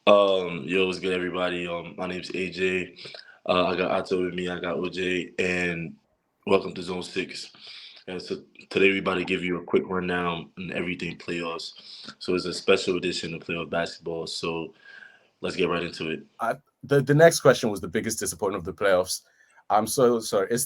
Yo, what's good, everybody? My name's AJ. I got Otto with me. I got OJ, and welcome to Zone Six. And so today we about to give you a quick rundown on everything playoffs. So it's a special edition of playoff basketball. So let's get right into it. The next question was the biggest disappointment of the playoffs. I'm so sorry.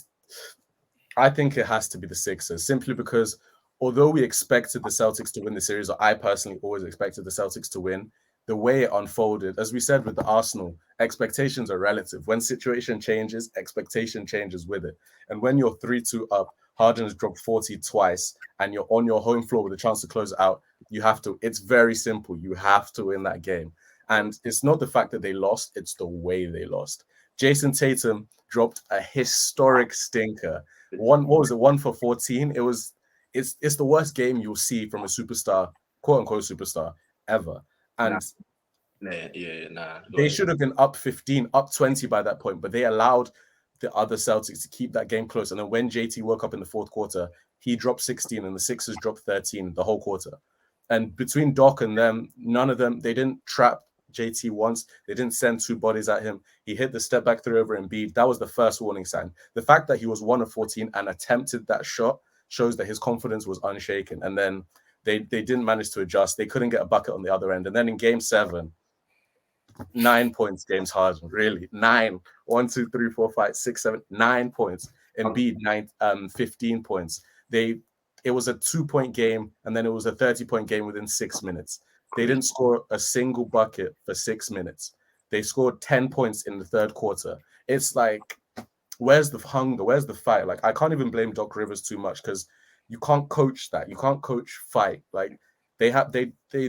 I think it has to be the Sixers simply because although we expected the Celtics to win the series, or I personally always expected the Celtics to win, the way it unfolded, as we said with the Arsenal, expectations are relative. When situation changes, expectation changes with it. And when you're 3-2 up, Harden has dropped 40 twice, and you're on your home floor with a chance to close it out, you have to. It's very simple. You have to win that game. And it's not the fact that they lost, it's the way they lost. Jason Tatum dropped a historic stinker. What was it? 1 for 14. It's the worst game you'll see from a superstar, quote unquote superstar, ever. Nah, And nah. Go they ahead. should have been up 15, up 20 by that point, but they allowed the other Celtics to keep that game close. And then when JT woke up in the fourth quarter, he dropped 16 and the Sixers dropped 13 the whole quarter. And between Doc and them, none of them, they didn't trap JT once. They didn't send two bodies at him. He hit the step back three over Embiid. That was the first warning sign. The fact that he was 1 of 14 and attempted that shot shows that his confidence was unshaken. And then they didn't manage to adjust. They couldn't get a bucket on the other end. And then in game 7, 9 points, James Harden, really. 9. 1, 2, 3, 4, 5, 6, 7, 9 points. Embiid, 15 points. It was a 2-point game, and then it was a 30-point game within 6 minutes. They didn't score a single bucket for 6 minutes. They scored 10 points in the third quarter. It's like, where's the hunger? Where's the fight? Like, I can't even blame Doc Rivers too much because you can't coach that. You can't coach fight. Like, they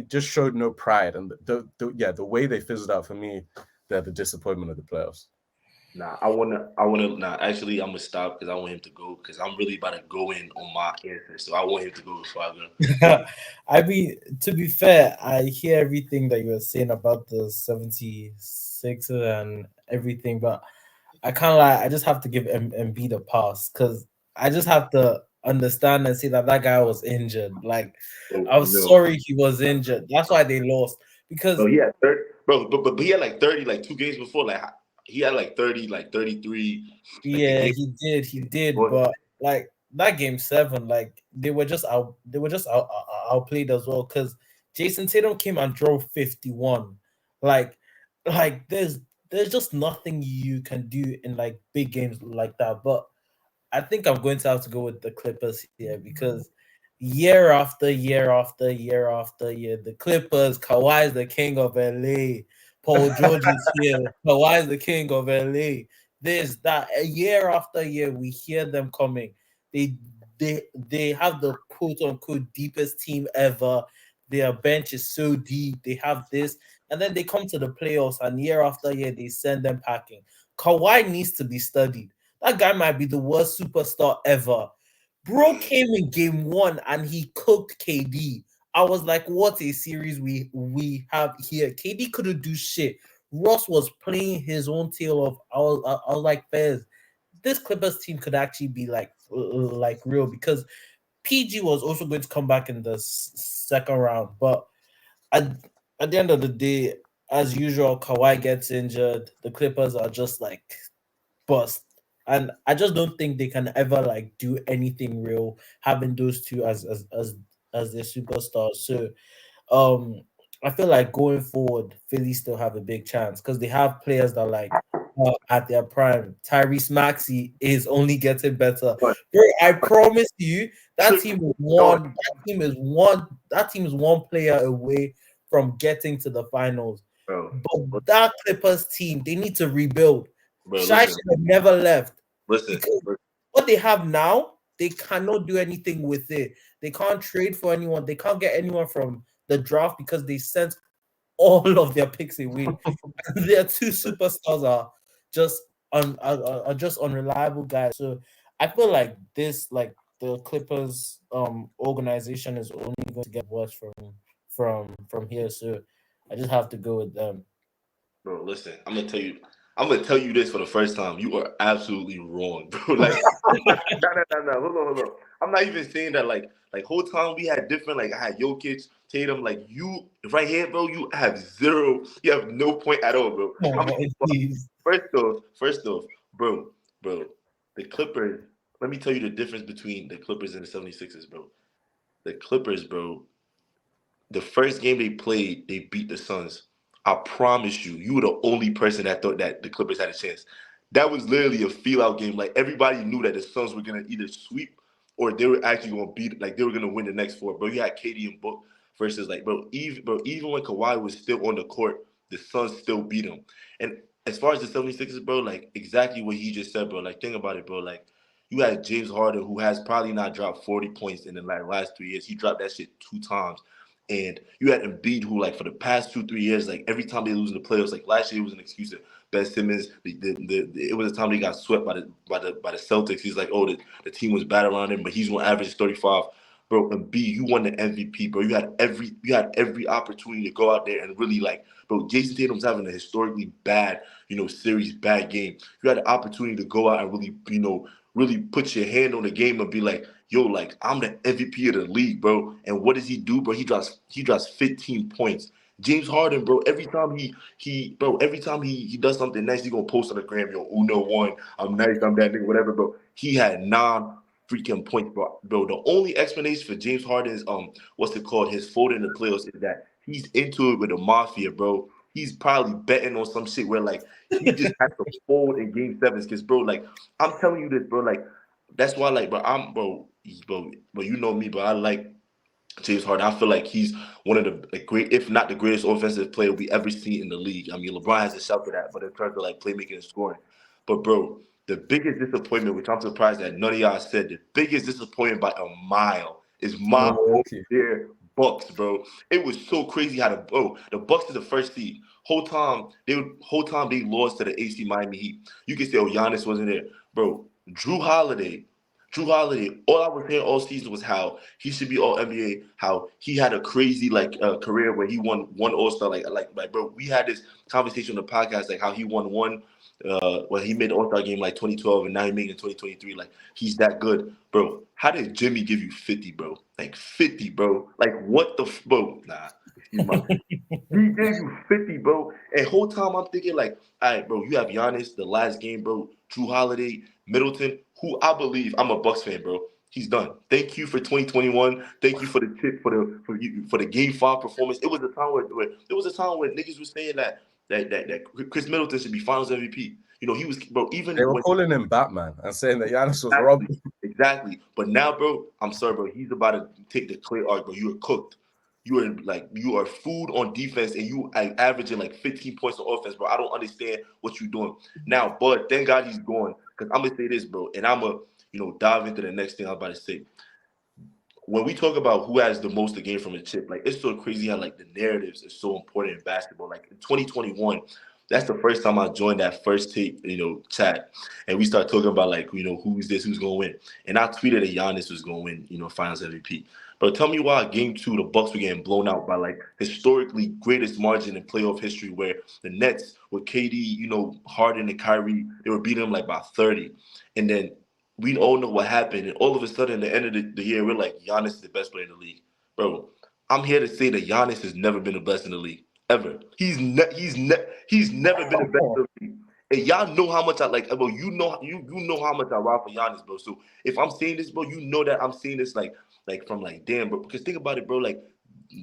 just showed no pride, and the way they fizzled out for me, they're the disappointment of the playoffs. Nah, actually, I'm gonna stop because I want him to go because I'm really about to go in on my answer. So I want him to go before I go. I mean, to be fair, I hear everything that you were saying about the 76 and everything, but I kind of like, I just have to give Embiid a pass because I just have to understand and see that that guy was injured. Like, So, I was sorry he was injured. That's why they lost because, he had 30, bro, but he had like 30, like 2 games before. Like he had like 30, like 33, like the yeah, game. he did, Before. but like that game 7, like they were just outplayed as well because Jason Tatum came and drove 51. Like, there's just nothing you can do in like big games like that. But I think I'm going to have to go with the Clippers here because year after year after year after year, the Clippers, Kawhi is the king of LA. Paul George is here. Kawhi is the king of LA. This, that, a year after year, we hear them coming. They they have the quote unquote deepest team ever. Their bench is so deep. They have this, and then they come to the playoffs, and year after year, they send them packing. Kawhi needs to be studied. That guy might be the worst superstar ever. Bro came in game 1 and he cooked KD. I was like, what a series we have here. KD couldn't do shit. Ross was playing his own tail off. I was like, Fez, this Clippers team could actually be like real because PG was also going to come back in the second round, but at, at the end of the day, as usual, Kawhi gets injured. The Clippers are just like bust. And I just don't think they can ever like do anything real having those two as their superstars. So um I feel like going forward, Philly still have a big chance because they have players that like at their prime. Tyrese Maxey is only getting better. But, Bro, I promise you, that trick, team is no, one. That team is one player away from getting to the finals. bro, But that Clippers team, they need to rebuild. bro, Shai listen, should have never left listen, because what they have now, they cannot do anything with it. They can't trade for anyone. They can't get anyone from the draft because they sent all of their picks away. Their two superstars are just are just unreliable guys. So I feel like this, like the Clippers organization is only going to get worse from here. So I just have to go with them. bro, listen. I'm gonna tell you. I'm gonna tell you this for the first time. You are absolutely wrong, bro. Like, no. Hold on. I'm not even saying that. Like whole time we had different. Like I had Jokic, Tatum. Like you right here, bro. You have zero. You have no point at all, bro. I'm Oh, jeez. first off, bro. The Clippers. Let me tell you the difference between the Clippers and the 76ers, bro. The Clippers, bro. The first game they played, they beat the Suns. I promise you, you were the only person that thought that the Clippers had a chance. That was literally a feel-out game. Like everybody knew that the Suns were gonna either sweep or they were actually gonna beat. Like they were gonna win the next four. Bro, you had KD and Book versus like even when Kawhi was still on the court, the Suns still beat him. And as far as the 76ers, bro, like exactly what he just said, bro. Like think about it, bro. Like you had James Harden, who has probably not dropped 40 points in the last 3 years. He dropped that shit 2 times. And you had Embiid, who like for the past 2-3 years, like every time they lose in the playoffs, like last year it was an excuse of Ben Simmons. It was a time they got swept by the Celtics. He's like, oh, the team was bad around him, but he's going to average 35. Bro, Embiid, you won the MVP, bro. You had every opportunity to go out there and really like, bro. Jason Tatum's having a historically bad, series, bad game. You had the opportunity to go out and really, really put your hand on the game and be like, yo, like I'm the MVP of the league, bro. And what does he do, bro? He drops 15 points. James Harden, bro, every time he does something nice, he gonna post on the gram, yo, Uno one, I'm nice, I'm that nigga, whatever, bro. He had 9 freaking points, bro. Bro, the only explanation for James Harden's what's it called, his fold in the playoffs is that he's into it with the mafia, bro. He's probably betting on some shit where like he just has to fold in game sevens. Cause bro, like I'm telling you this, bro, like that's why, like, bro, you know me, bro. I like James Harden. I feel like he's one of the great, if not the greatest offensive player we ever seen in the league. I mean, LeBron has a shout for that, but in terms of like playmaking and scoring. But bro, the biggest disappointment, which I'm surprised that none of y'all said, the biggest disappointment by a mile is my Milwaukee. dear Bucks, bro. It was so crazy how the Bucks is the first seed. Whole time they lost to the AC Miami Heat. You can say, oh, Giannis wasn't there, bro. Drew Holiday, all I was hearing all season was how he should be all NBA, how he had a crazy like career where he won one All-Star, like bro, we had this conversation on the podcast, like how he won one when he made the All-Star game like 2012 and now he made it in 2023. Like he's that good. Bro, how did Jimmy give you 50, bro? Like 50, bro. Like what the bro? Nah. He gave you 50, bro. And whole time I'm thinking, like, all right, bro, you have Giannis, the last game, bro, Drew Holiday, Middleton, who I believe I'm a Bucks fan, bro. He's done. Thank you for 2021. Thank you for the tip for the game 5 performance. It was a time where niggas was saying that Chris Middleton should be Finals MVP. He was, bro. Even They were when calling him Batman and saying that Giannis was robbed. exactly. But now, bro, I'm sorry, bro. He's about to take the clear arc, bro. You are cooked. You are food on defense, and you are averaging like 15 points on offense, bro. I don't understand what you're doing now, but thank God he's gone. Because I'm gonna say this, bro, and I'm gonna dive into the next thing I'm about to say. When we talk about who has the most to gain from a chip, like it's so crazy how like the narratives are so important in basketball. Like in 2021, that's the first time I joined that first tape, chat, and we start talking about like who's going to win, and I tweeted that Giannis was going to win, Finals MVP. But tell me why Game 2 the Bucks were getting blown out by like historically greatest margin in playoff history, where the Nets with KD, Harden and Kyrie, they were beating them like by 30, and then we all know what happened, and all of a sudden at the end of the year we're like Giannis is the best player in the league, bro. I'm here to say that Giannis has never been the best in the league. Ever. He's never been the best of me. And y'all know how much I like, bro. You know how much I rock for Giannis, bro. So if I'm saying this, bro, you know that I'm saying this like from like damn, bro. Because think about it, bro. Like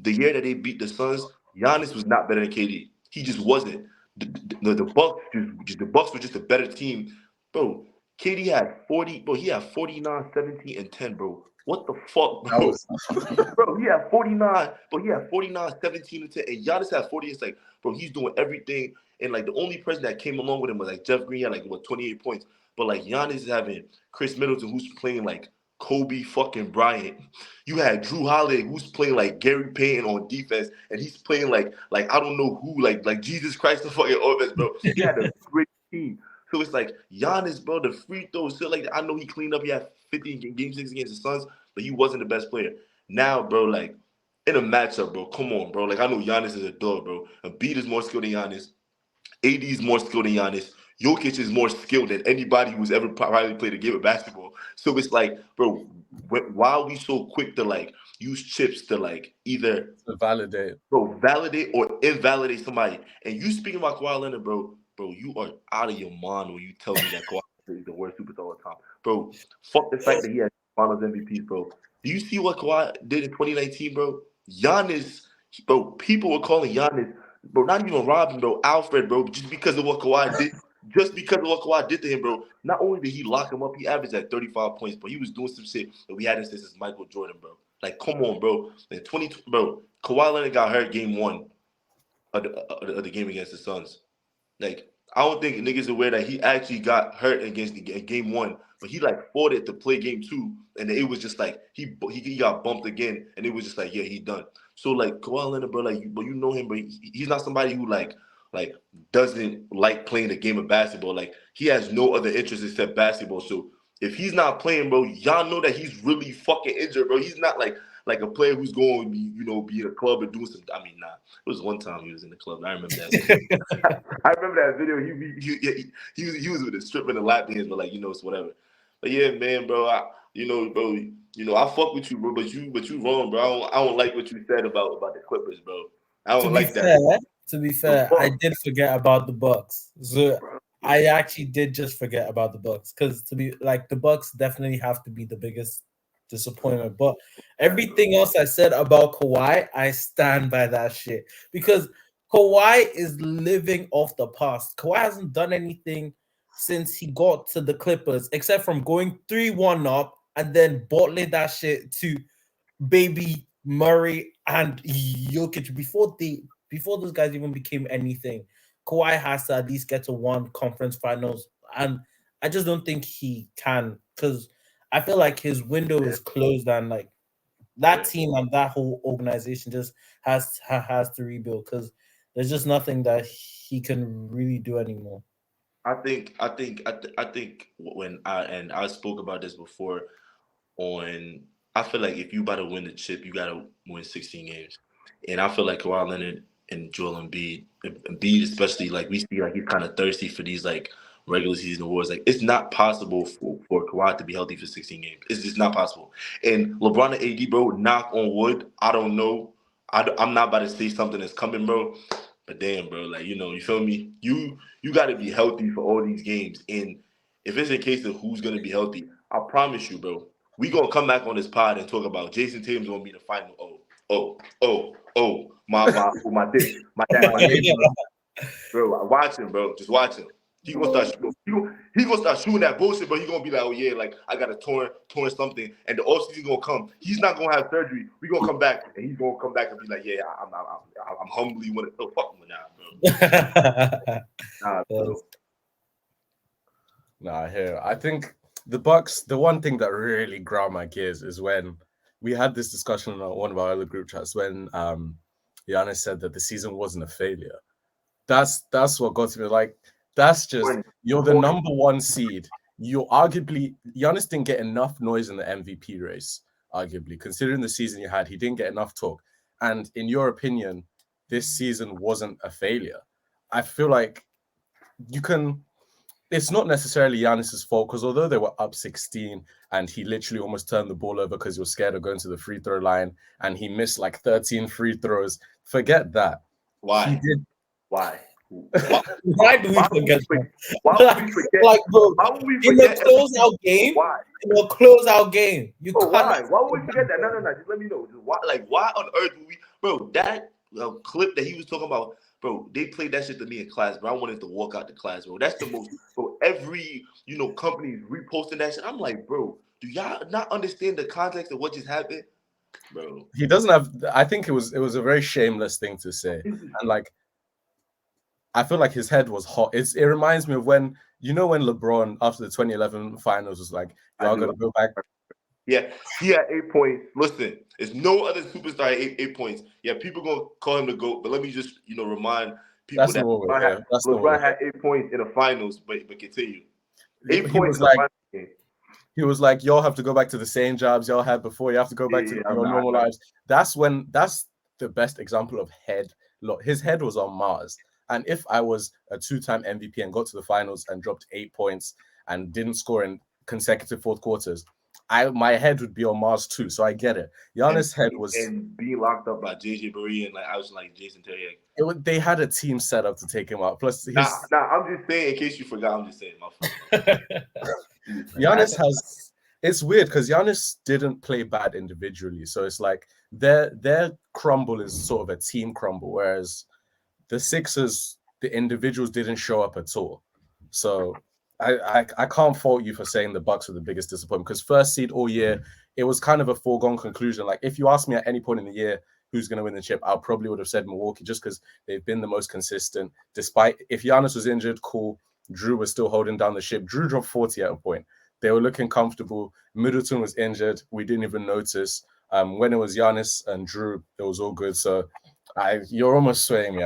the year that they beat the Suns, Giannis was not better than KD. He just wasn't. The Bucks were just a better team, bro. KD had 40, bro. He had 49, 17, and 10, bro. What the fuck, bro? Bro, he had 49, but he had 49, 17, and 10. And Giannis had 40. It's like, bro, he's doing everything. And like the only person that came along with him was like Jeff Green had like 28 points. But like Giannis is having Chris Middleton, who's playing like Kobe fucking Bryant. You had Drew Holiday, who's playing like Gary Payton on defense, and he's playing like I don't know who, like Jesus Christ the fucking offense, bro. He had a great team. So it's like Giannis, bro, the free throws. So like I know he cleaned up. He had 50 in Game 6 against the Suns, but he wasn't the best player. Now, bro, like in a matchup, bro, come on, bro. Like I know Giannis is a dog, bro. Embiid is more skilled than Giannis. AD is more skilled than Giannis. Jokic is more skilled than anybody who's ever probably played a game of basketball. So it's like, bro, why are we so quick to like use chips to like either validate. validate or invalidate somebody? And you speaking about Kawhi Leonard, bro, you are out of your mind when you tell me that Kawhi Leonard is the worst superstar of all time, bro. Fuck the fact that he has Finals MVPs, bro. Do you see what Kawhi did in 2019, bro? Giannis, bro. People were calling Giannis, bro. Not even Robin, bro. Alfred, bro. Just because of what Kawhi did. Just because of what Kawhi did to him, bro. Not only did he lock him up, he averaged at 35 points, but he was doing some shit that we hadn't seen since Michael Jordan, bro. Like, come on, bro. In 20, bro, Kawhi Leonard got hurt game 1 of the game against the Suns. Like, I don't think niggas aware that he actually got hurt against game 1, but he like fought it to play game 2, and it was just like he got bumped again, and it was just like, yeah, he done. So like Kawhi Leonard, bro, like, but you know him, but he's not somebody who like doesn't like playing the game of basketball. Like, he has no other interest except basketball. So if he's not playing, bro, y'all know that he's really fucking injured, bro. He's not like a player who's going to be, be in a club and doing some. I mean, nah. It was one time he was in the club. I remember that. I remember that video. He was with a strip and a lap dance, but like, it's whatever. But yeah, man, bro. I fuck with you, bro. But you wrong, bro. I don't like what you said about the Clippers, bro. I don't like that. To be fair, I did forget about the Bucks. So I actually did just forget about the Bucks, because the Bucks definitely have to be the biggest disappointment. But everything else I said about Kawhi, I stand by that shit, because Kawhi is living off the past. Kawhi hasn't done anything since he got to the Clippers, except from going 3-1 up and then bottling that shit to baby Murray and Jokic before those guys even became anything. Kawhi has to at least get to one conference finals, and I just don't think he can, because I feel like his window is closed, and like that team and that whole organization just has to rebuild, because there's just nothing that he can really do anymore. I think when I spoke about this before I feel like if you about to win the chip, you gotta win 16 games. And I feel like Kawhi Leonard and Joel Embiid especially, like, we see like he's kind of thirsty for these like regular season awards. Like, it's not possible for Kawhi to be healthy for 16 games. It's just not possible. And LeBron and AD, bro, knock on wood, I don't know. I'm not about to say something that's coming, bro. But damn, bro, like, you feel me? You got to be healthy for all these games. And if it's a case of who's going to be healthy, I promise you, bro, we going to come back on this pod and talk about Jason Tatum's going to be the final. My dick. My dad, my name, bro. Watch him, bro. Just watch him. He gonna start shooting that bullshit, but he gonna be like, oh yeah, like I got a torn something, and the offseason gonna come. He's not gonna have surgery. We gonna come back, and he's gonna come back and be like, yeah, I'm humbly want to fuck him now, bro. Bro. Nah, here. I think the Bucks. The one thing that really ground my gears is when we had this discussion on one of our other group chats when Giannis said that the season wasn't a failure. That's what got to me. Like, that's just, you're the number 1 seed. Giannis didn't get enough noise in the MVP race, arguably. Considering the season you had, he didn't get enough talk. And in your opinion, this season wasn't a failure. I feel like it's not necessarily Giannis's fault, because although they were up 16 and he literally almost turned the ball over because he was scared of going to the free throw line and he missed like 13 free throws, forget that. Why? Why? Why do we forget that? Why would we forget? Like, bro, why would we in forget the closeout game? Why? In the closeout game, you can't. Why? Why would we forget that? No. Just let me know. Why on earth would we, bro? That clip that he was talking about, bro. They played that shit to me in class, bro. I wanted to walk out the class, bro. That's the most, bro. Every company is reposting that shit. I'm like, bro, do y'all not understand the context of what just happened, bro? He doesn't have. I think it was a very shameless thing to say, and like, I feel like his head was hot. It reminds me of when LeBron after the 2011 finals was like, y'all gotta go back. Yeah, he had 8 points. Listen, there's no other superstar at 8 points. Yeah, people gonna call him the GOAT, but let me just remind people that LeBron had 8 points in the finals, but continue. 8 points in the finals game. He was like, y'all have to go back to the same jobs y'all had before. You have to go back to your normal lives. That's the best example of head. Look, his head was on Mars. And if I was a 2-time MVP and got to the finals and dropped 8 points and didn't score in consecutive fourth quarters, my head would be on Mars too. So I get it. Giannis' head was, and being locked up by JJ Barea and like I was like Jason Terry. they had a team set up to take him out. Plus, Nah, I'm just saying in case you forgot. I'm just saying, my fault. Giannis has. It's weird because Giannis didn't play bad individually, so it's like their crumble is sort of a team crumble, whereas the Sixers, the individuals didn't show up at all. So I can't fault you for saying the Bucks were the biggest disappointment because first seed all year, it was kind of a foregone conclusion. Like if you asked me at any point in the year who's going to win the chip, I probably would have said Milwaukee just because they've been the most consistent. Despite if Giannis was injured, cool. Drew was still holding down the ship. Drew dropped 40 at a point. They were looking comfortable. Middleton was injured. We didn't even notice. When it was Giannis and Drew, it was all good. So you're almost swaying me.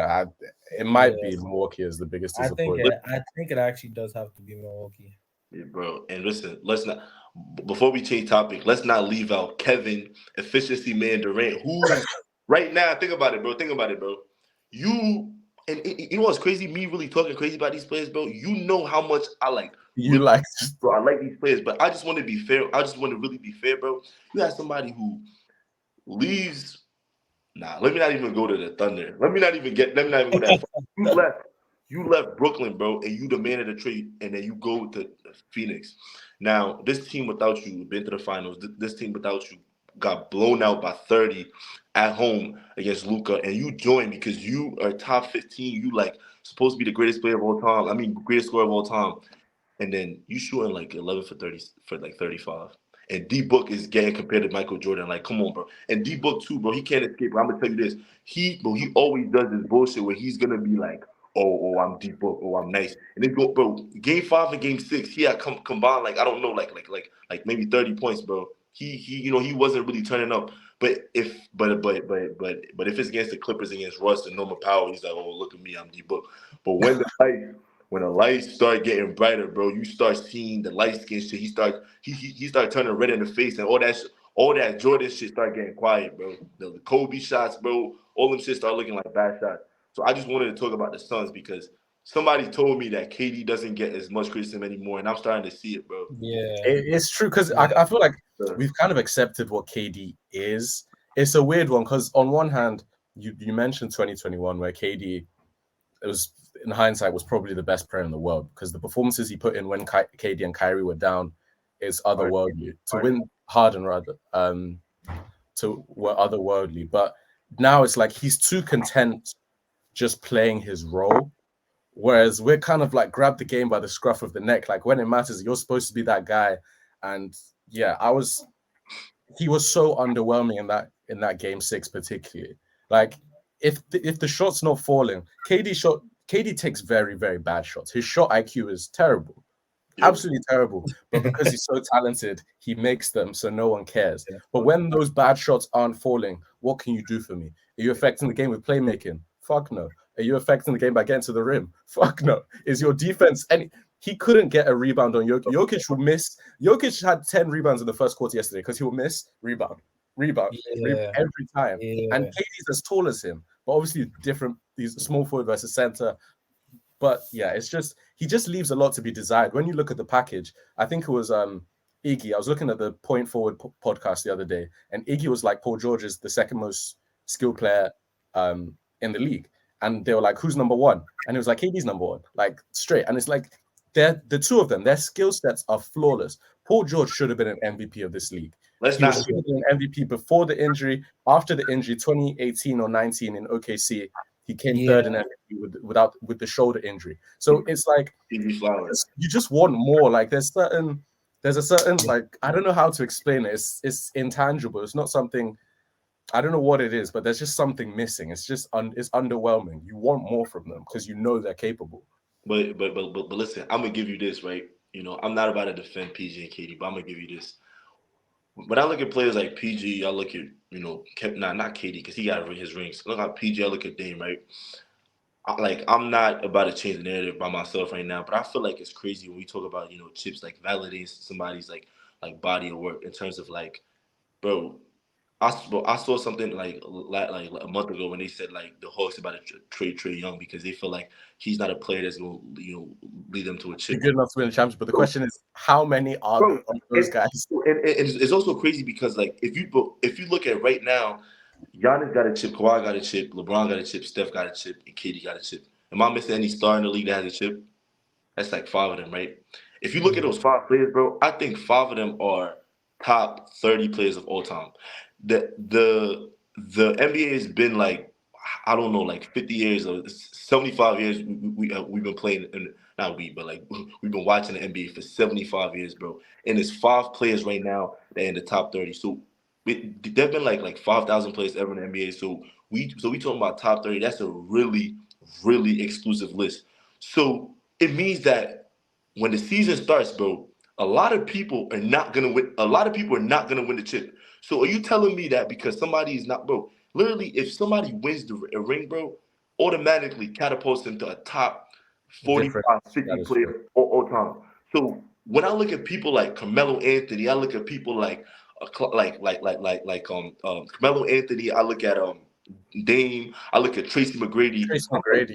It might be Milwaukee as the biggest disappointment. I think it actually does have to be Milwaukee. Yeah, bro. And listen, let's not. Before we change topic, let's not leave out Kevin, efficiency man Durant, who right now, think about it, bro. You know what's crazy? Me really talking crazy about these players, bro. You know how much I like. Bro, I like these players, but I just want to be fair. I just want to really be fair, bro. You have somebody who leaves. Nah, let me not even go to the Thunder. Let me not even go that far. You left Brooklyn, bro, and you demanded a trade, and then you go to Phoenix. Now, this team without you been to the finals. This team without you got blown out by 30 at home against Luka, and you joined because you are top 15. You like supposed to be the greatest player of all time. I mean, greatest scorer of all time. And then you shooting like 11 for 30 for like 35. And D-Book is getting compared to Michael Jordan. Like, come on, bro. And D-Book too, bro. He can't escape. I'm gonna tell you this. He always does this bullshit where he's gonna be like, oh, I'm D-Book, oh, I'm nice. And then go, bro. Game 5 and Game 6, he had combined like I don't know, like maybe 30 points, bro. He wasn't really turning up. But if it's against the Clippers, against Russ and Norman Powell, he's like, oh, look at me, I'm D-Book. But when the lights start getting brighter, bro, you start seeing the light skin shit. He start turning red in the face, and all that Jordan shit start getting quiet, bro. The Kobe shots, bro, all them shit start looking like bad shots. So I just wanted to talk about the Suns because somebody told me that KD doesn't get as much criticism anymore, and I'm starting to see it, bro. Yeah, it's true because I feel like we've kind of accepted what KD is. It's a weird one because on one hand, you mentioned 2021 where KD, it was in hindsight was probably the best player in the world because the performances he put in when KD and Kyrie were down is otherworldly. To win Harden rather, were otherworldly. But now it's like he's too content just playing his role. Whereas we're kind of like grab the game by the scruff of the neck. Like when it matters, you're supposed to be that guy. And yeah, he was so underwhelming in that game 6 particularly. Like if the shot's not falling, KD takes very, very bad shots. His shot IQ is terrible. Yeah. Absolutely terrible. But because he's so talented, he makes them so no one cares. Yeah. But when those bad shots aren't falling, what can you do for me? Are you affecting the game with playmaking? Fuck no. Are you affecting the game by getting to the rim? Fuck no. Is your defense he couldn't get a rebound on Jokic. Jokic would miss. Jokic had 10 rebounds in the first quarter yesterday because he would miss rebound every time. Yeah. And KD's as tall as him, but obviously different. He's a small forward versus center. But yeah, it's just he just leaves a lot to be desired. When you look at the package, I think it was Iggy. I was looking at the Point Forward podcast the other day, and Iggy was like, Paul George is the second most skilled player in the league. And they were like, who's number 1? And it was like, KD's number 1, like straight. And it's like, the two of them, their skill sets are flawless. Paul George should have been an MVP of this league. He should have been an MVP before the injury, after the injury, 2018 or 19 in OKC. He came third in MVP with the shoulder injury. So it's like you just want more. Like there's a certain like I don't know how to explain it. It's intangible. It's not something. I don't know what it is, but there's just something missing. It's just it's underwhelming. You want more from them because you know they're capable. But listen, I'm gonna give you this, right? You know, I'm not about to defend PG and KD, but I'm gonna give you this. When I look at players like PG, I look at, not KD because he got his rings. Look at PG, I look at Dame, right? I'm not about to change the narrative by myself right now, but I feel like it's crazy when we talk about, chips like validating somebody's like body of work in terms of like, bro, I saw something like a month ago when they said like the Hawks about to trade Trae Young because they feel like he's not a player that's going to lead them to a He's chip. good enough to win the championship. But the question is, how many are Bro, of those guys? And it's also crazy because like if you look at right now, Giannis got a chip, Kawhi got a chip, LeBron got a chip, Steph got a chip, and KD got a chip. Am I missing any star in the league that has a chip? That's like 5 of them, right? If you look at those 5 players, bro, I think 5 of them are top 30 players of all time. The NBA has been like, I don't know, like 50 years or 75 years. We've been playing, not we, but like we've been watching the NBA for 75 years, bro. And there's 5 players right now that are in the top 30. So there've been like 5,000 players ever in the NBA. So we talking about top 30. That's a really, really exclusive list. So it means that when the season starts, bro, a lot of people are not gonna win. A lot of people are not gonna win the chip. So are you telling me that because somebody is not, bro? Literally, if somebody wins a ring, bro, automatically catapults them to a top 45, 50 player all time. So when I look at people like Carmelo Anthony, I look at people like Carmelo Anthony. I look at Dame. I look at Tracy McGrady.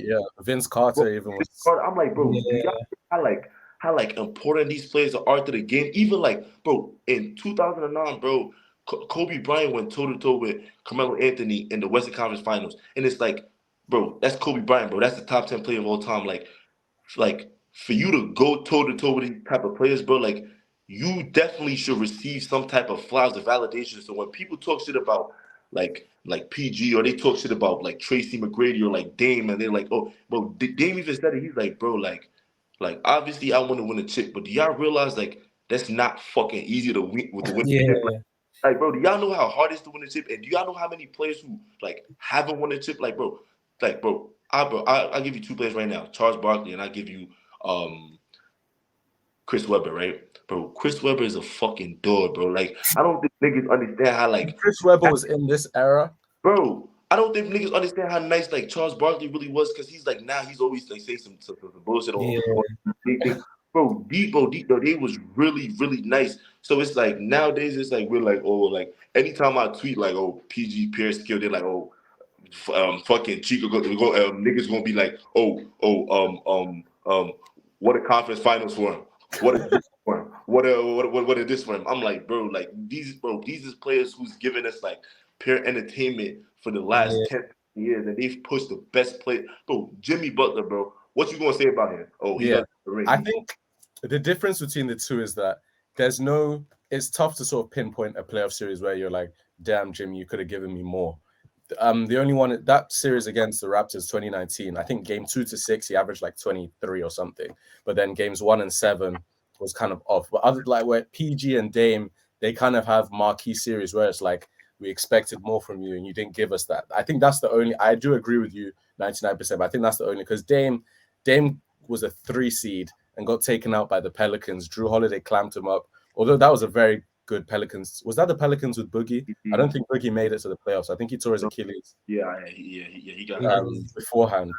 Yeah. Vince Carter even was. I'm like, bro, do y'all how important these players are to the game? Even like, bro, in 2009, bro, Kobe Bryant went toe to toe with Carmelo Anthony in the Western Conference Finals, and it's like, bro, that's Kobe Bryant, bro. That's the top 10 player of all time. Like for you to go toe to toe with these type of players, bro, like you definitely should receive some type of flowers of validation. So when people talk shit about like PG or they talk shit about like Tracy McGrady or like Dame, and they're like, oh, bro, Dame even said it. He's like, bro, like obviously I want to win a chip, but do y'all realize like that's not fucking easy to win with the win chip? Like, bro, do y'all know how hard it is to win a chip? And do y'all know how many players who like haven't won a chip? Like, bro, I'll give you 2 players right now, Charles Barkley, and I give you Chris Webber, right? Bro, Chris Webber is a fucking dog, bro. Like, I don't think niggas understand how like Chris Webber was in this era. Bro, I don't think niggas understand how nice like Charles Barkley really was because he's like now he's always like saying some bullshit on bro, they was really, really nice. So it's like nowadays it's like we're like, oh, like anytime I tweet like, oh, PG Pierce skill, they're like, oh, fucking Chico niggas gonna be like, what a conference finals for him. What is this for him? What is this for him? I'm like, bro, like these is players who's giving us like pure entertainment for the last 10 years, and they've pushed the best play. Bro, Jimmy Butler, bro. What you gonna say about him? Oh, he got the ring. I think the difference between the two is that it's tough to sort of pinpoint a playoff series where you're like, damn, Jimmy, you could have given me more. The only one, that series against the Raptors 2019, I think game 2 to 6, he averaged like 23 or something. But then games 1 and 7 was kind of off. But other like where PG and Dame, they kind of have marquee series where it's like, we expected more from you and you didn't give us that. I think that's the only, I do agree with you 99%, but I think that's the only, because Dame was a 3 seed and got taken out by the Pelicans. Drew Holiday clamped him up. Although that was a very good Pelicans. Was that the Pelicans with Boogie? I don't think Boogie made it to the playoffs. I think he tore his Achilles. Yeah, he got beforehand.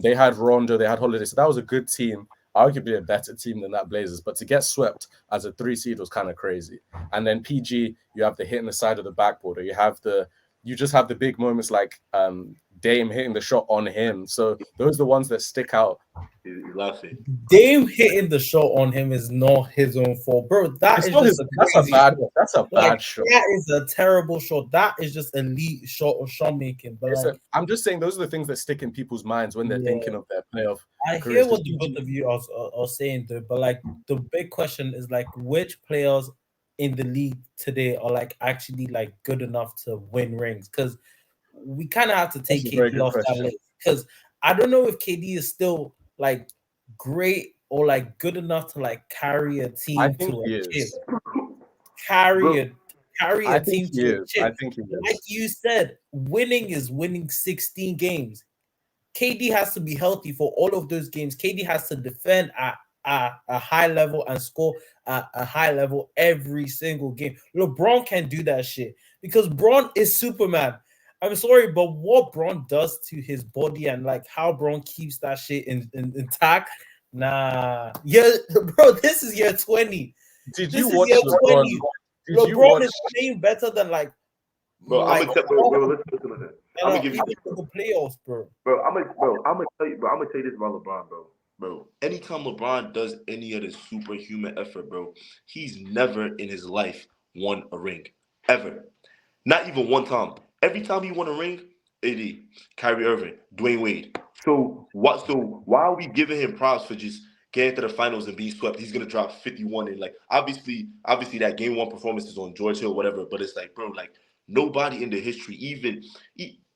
They had Rondo, they had Holiday. So that was a good team, arguably a better team than that Blazers. But to get swept as a 3 seed was kind of crazy. And then PG, you have the hit in the side of the backboard, or you just have the big moments like Dame hitting the shot on him. So those are the ones that stick out. Dame hitting the shot on him is not his own fault, bro. That's a bad shot. That is a terrible shot. That is just elite shot making. But I'm just saying those are the things that stick in people's minds when they're thinking of their playoff. I hear what the both of you are saying, though. But like the big question is like, which players in the league today are like actually like good enough to win rings? Because we kind of have to take KD off that list. Because I don't know if KD is still like great or like good enough to like carry a team to a chip. Carry a team to a chip. I think he is. Like you said, winning is winning 16 games. KD has to be healthy for all of those games. KD has to defend at a high level and score at a high level every single game. LeBron can do that shit because Bron is Superman. I'm sorry, but what Bron does to his body and like how Bron keeps that shit intact, nah. Yeah, bro, this is year 20. Did you watch LeBron? LeBron is playing better than like Bro, Like, I'm gonna tell bro, listen. I'm gonna give you even for the playoffs, bro. I'm gonna tell you, bro. I'm gonna tell you this about LeBron, bro. Bro, anytime LeBron does any of the superhuman effort, bro, he's never in his life won a ring. Ever. Not even one time. Every time he won a ring, AD, Kyrie Irving, Dwayne Wade. So what? So why are we giving him props for just getting to the finals and being swept? He's gonna drop 51 and like obviously that game one performance is on George Hill, whatever. But it's like, bro, like nobody in the history,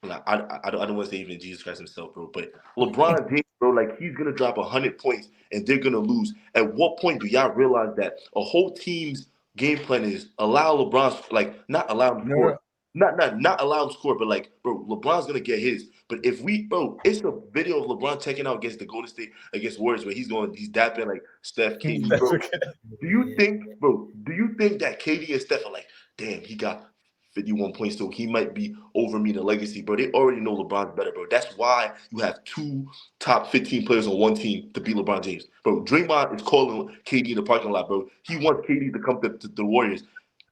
like, I don't want to say even Jesus Christ himself, bro. But LeBron James, bro, like he's gonna drop 100 points and they're gonna lose. At what point do y'all realize that a whole team's game plan is allow LeBron, like not allow him to score, not allow him to score, but like, bro, LeBron's gonna get his. But if bro, it's a video of LeBron checking out against the Golden State against Warriors where he's dapping like Steph, KD, bro. Do you think that KD and Steph are like, damn, he got 51 points, so he might be over me in the legacy, bro? They already know LeBron's better, bro. That's why you have 2 top 15 players on one team to beat LeBron James, bro. Draymond is calling KD in the parking lot, bro. He wants KD to come to the Warriors.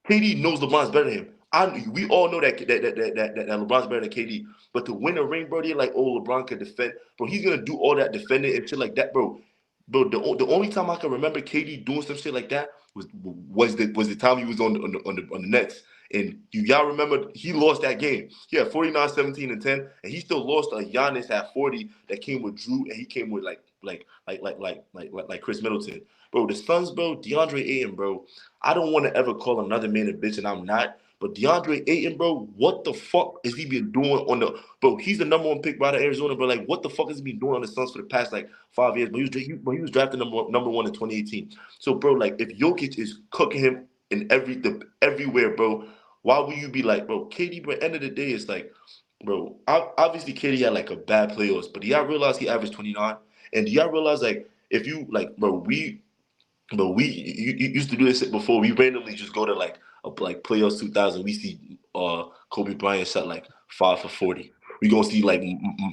KD knows LeBron's better than him. We all know that LeBron's better than KD. But to win a ring, bro, they're like, oh, LeBron can defend. Bro, he's gonna do all that defending and shit like that, bro. Bro, the only time I can remember KD doing some shit like that was the time he was on the Nets. And y'all remember he lost that game. He had 49, 17, and 10, and he still lost a Giannis at 40 that came with Drew, and he came with like Chris Middleton. Bro, the Suns, bro, DeAndre Ayton, bro. I don't want to ever call another man a bitch, and I'm not. But DeAndre Ayton, bro, what the fuck is he been doing on the bro? He's the number 1 pick out of Arizona, bro. Like, what the fuck has he been doing on the Suns for the past like 5 years? But he was drafted number 1 in 2018. So, bro, like if Jokic is cooking him in everywhere, bro, why would you be like, bro, KD? But at the end of the day, it's like, bro, obviously KD had like a bad playoffs, but do y'all realize he averaged 29? And do y'all realize like if you like, bro, you used to do this before. We randomly just go to like playoffs 2000. We see Kobe Bryant shot like 5 for 40. We gonna see like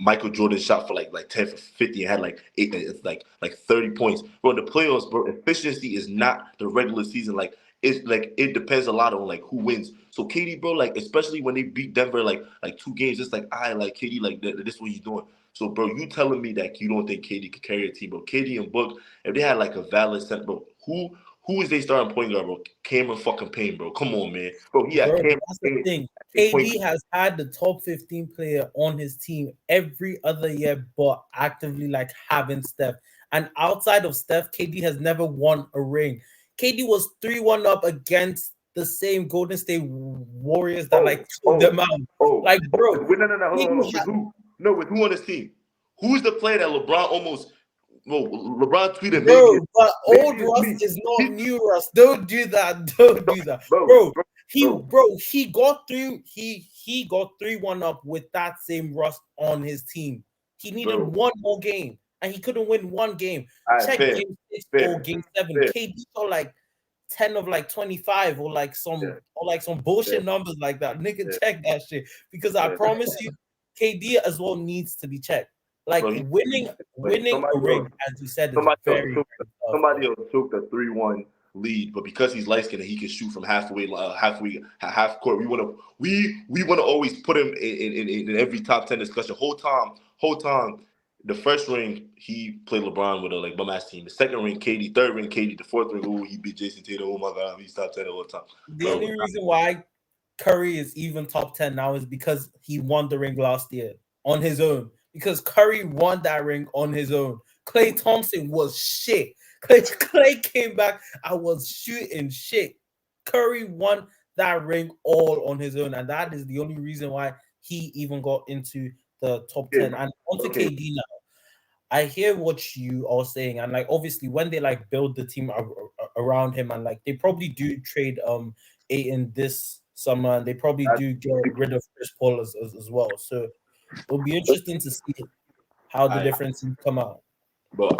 Michael Jordan shot for like 10 for 50 and had like 8. It's like 30 points. Bro, in the playoffs, bro, efficiency is not the regular season. Like it's like it depends a lot on like who wins. So KD, bro, like especially when they beat Denver like 2 games, it's like I like KD like this is what he's doing. So, bro, you telling me that you don't think KD could carry a team, bro? KD and Book, if they had like a valid center, bro, who is they starting point guard, bro? Cameron fucking Payne, bro. Come on, man. Bro, he had Cameron that's Payne. The thing. KD has had the top 15 player on his team every other year, but actively like having Steph. And outside of Steph, KD has never won a ring. KD was 3-1 up against the same Golden State Warriors that took them out. Like, bro. No, with who on his team? Who's the player that LeBron almost? Well, LeBron tweeted. Bro, but old Russ is not new Russ. Don't do that. Don't do that, bro. He got through. He got 3-1 up with that same Russ on his team. He needed one more game, and he couldn't win one game. Check game 6 or game 7. KD saw like 10 of like 25 or like some bullshit numbers like that. Nigga, check that shit because I promise you, KD as well needs to be checked. Like winning a ring, as you said, is very tough. Somebody else took the 3-1 lead, but because he's light skinned and he can shoot from half court, we want to always put him in every top 10 discussion. Whole time. The first ring, he played LeBron with a like bum ass team. The second ring, KD. Third ring, KD. The fourth ring, he beat Jason Tatum. Oh my God, he's top 10 all the time. The only reason why Curry is even top 10 now is because he won the ring last year on his own. Because Curry won that ring on his own. Klay Thompson was shit. Klay came back. I was shooting shit. Curry won that ring all on his own, and that is the only reason why he even got into the top 10. And onto KD now. I hear what you are saying, and like obviously when they like build the team around him, and like they probably do trade Ayton this summer, and they probably do get rid of Chris Paul as well. So it'll be interesting to see how the differences come out. But